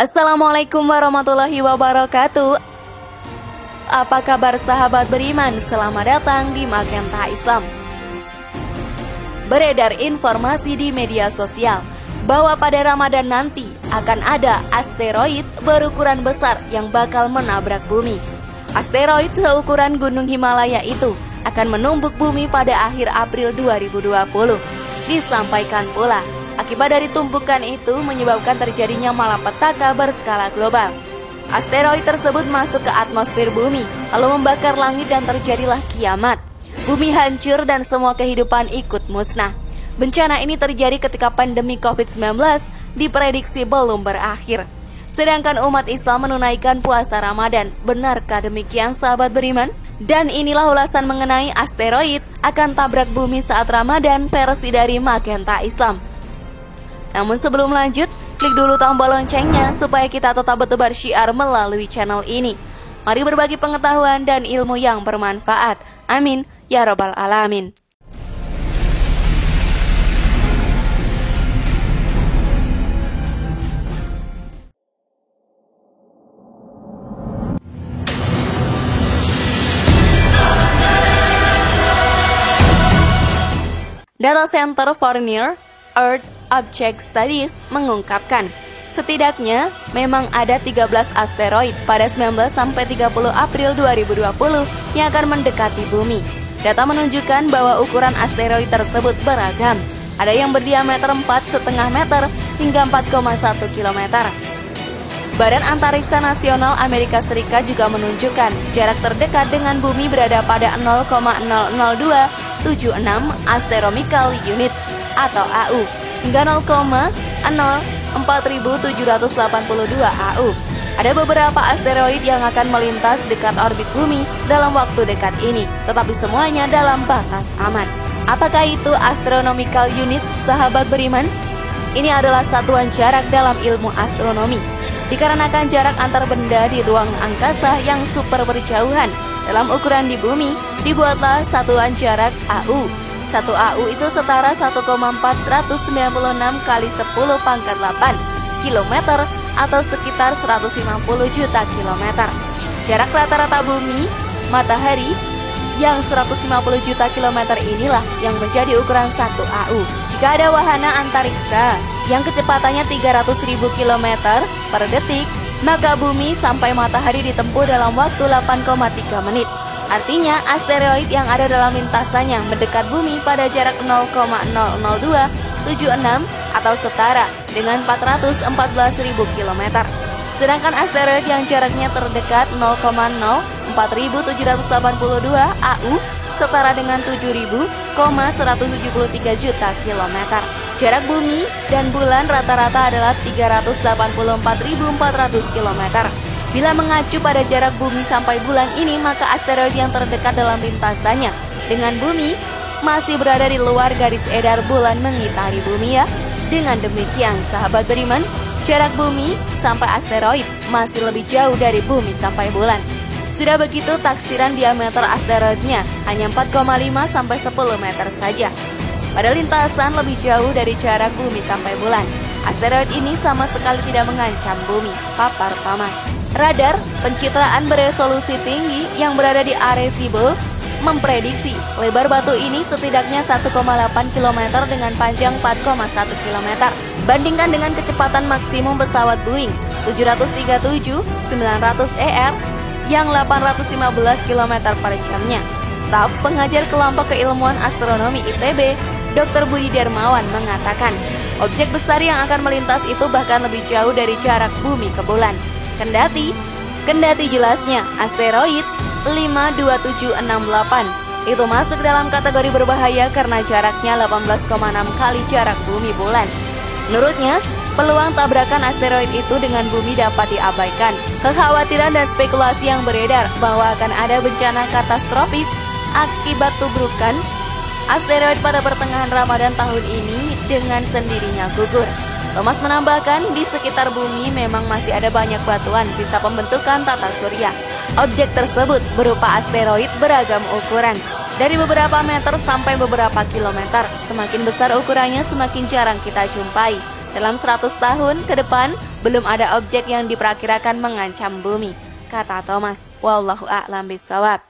Assalamualaikum warahmatullahi wabarakatuh. Apa kabar sahabat beriman? Selamat datang di Magenta Islam. Beredar informasi di media sosial bahwa pada Ramadan nanti akan ada asteroid berukuran besar yang bakal menabrak bumi. Asteroid seukuran Gunung Himalaya itu akan menumbuk bumi pada akhir April 2020. Disampaikan pula, akibat dari tumpukan itu menyebabkan terjadinya malapetaka berskala global. Asteroid tersebut masuk ke atmosfer bumi, lalu membakar langit dan terjadilah kiamat. Bumi hancur dan semua kehidupan ikut musnah. Bencana ini terjadi ketika pandemi COVID-19 diprediksi belum berakhir. Sedangkan umat Islam menunaikan puasa Ramadan. Benarkah demikian sahabat beriman? Dan inilah ulasan mengenai asteroid akan tabrak bumi saat Ramadan versi dari Magenta Islam. Namun sebelum lanjut, klik dulu tombol loncengnya supaya kita tetap bertebar syiar melalui channel ini. Mari berbagi pengetahuan dan ilmu yang bermanfaat. Amin ya rabbal alamin. Data Center for Near Earth Object Studies mengungkapkan, setidaknya memang ada 13 asteroid pada 19-30 April 2020 yang akan mendekati bumi. Data menunjukkan bahwa ukuran asteroid tersebut beragam. Ada yang berdiameter 4,5 meter hingga 4,1 km. Badan Antariksa Nasional Amerika Serikat juga menunjukkan jarak terdekat dengan bumi berada pada 0,00276 astronomical unit atau AU hingga 0,04782 AU. Ada beberapa asteroid yang akan melintas dekat orbit bumi dalam waktu dekat ini, tetapi semuanya dalam batas aman. Apakah itu astronomical unit, sahabat beriman? Ini adalah satuan jarak dalam ilmu astronomi. Dikarenakan jarak antar benda di ruang angkasa yang super berjauhan dalam ukuran di bumi, dibuatlah satuan jarak AU. 1 AU itu setara 1,496 kali 10 pangkat 8 km atau sekitar 150 juta kilometer. Jarak rata-rata bumi, matahari yang 150 juta kilometer inilah yang menjadi ukuran 1 AU. Jika ada wahana antariksa yang kecepatannya 300.000 km per detik, maka bumi sampai matahari ditempuh dalam waktu 8,3 menit. Artinya, asteroid yang ada dalam lintasannya mendekat bumi pada jarak 0,00276 atau setara dengan 414.000 km. Sedangkan asteroid yang jaraknya terdekat 0,04782 AU setara dengan 7.173 juta kilometer. Jarak bumi dan bulan rata-rata adalah 384.400 km. Bila mengacu pada jarak bumi sampai bulan ini, maka asteroid yang terdekat dalam lintasannya dengan bumi masih berada di luar garis edar bulan mengitari bumi ya. Dengan demikian, sahabat beriman, jarak bumi sampai asteroid masih lebih jauh dari bumi sampai bulan. Sudah begitu, taksiran diameter asteroidnya hanya 4,5 sampai 10 meter saja. Pada lintasan lebih jauh dari jarak bumi sampai bulan. Asteroid ini sama sekali tidak mengancam bumi, papar Thomas. Radar pencitraan beresolusi tinggi yang berada di Arecibo memprediksi lebar batu ini setidaknya 1,8 km dengan panjang 4,1 km. Bandingkan dengan kecepatan maksimum pesawat Boeing 737-900ER yang 815 km per jamnya. Staf pengajar kelompok keilmuan astronomi ITB, Dr. Budi Darmawan mengatakan, objek besar yang akan melintas itu bahkan lebih jauh dari jarak bumi ke bulan. Kendati jelasnya asteroid 52768 itu masuk dalam kategori berbahaya karena jaraknya 18,6 kali jarak bumi bulan. Menurutnya, peluang tabrakan asteroid itu dengan bumi dapat diabaikan. Kekhawatiran dan spekulasi yang beredar bahwa akan ada bencana katastrofis akibat tubrukan asteroid pada pertengahan Ramadan tahun ini dengan sendirinya gugur. Thomas menambahkan, di sekitar bumi memang masih ada banyak batuan sisa pembentukan tata surya. Objek tersebut berupa asteroid beragam ukuran, dari beberapa meter sampai beberapa kilometer. Semakin besar ukurannya, semakin jarang kita jumpai. Dalam 100 tahun ke depan, belum ada objek yang diperkirakan mengancam bumi, kata Thomas. Wallahu a'lam bishawab.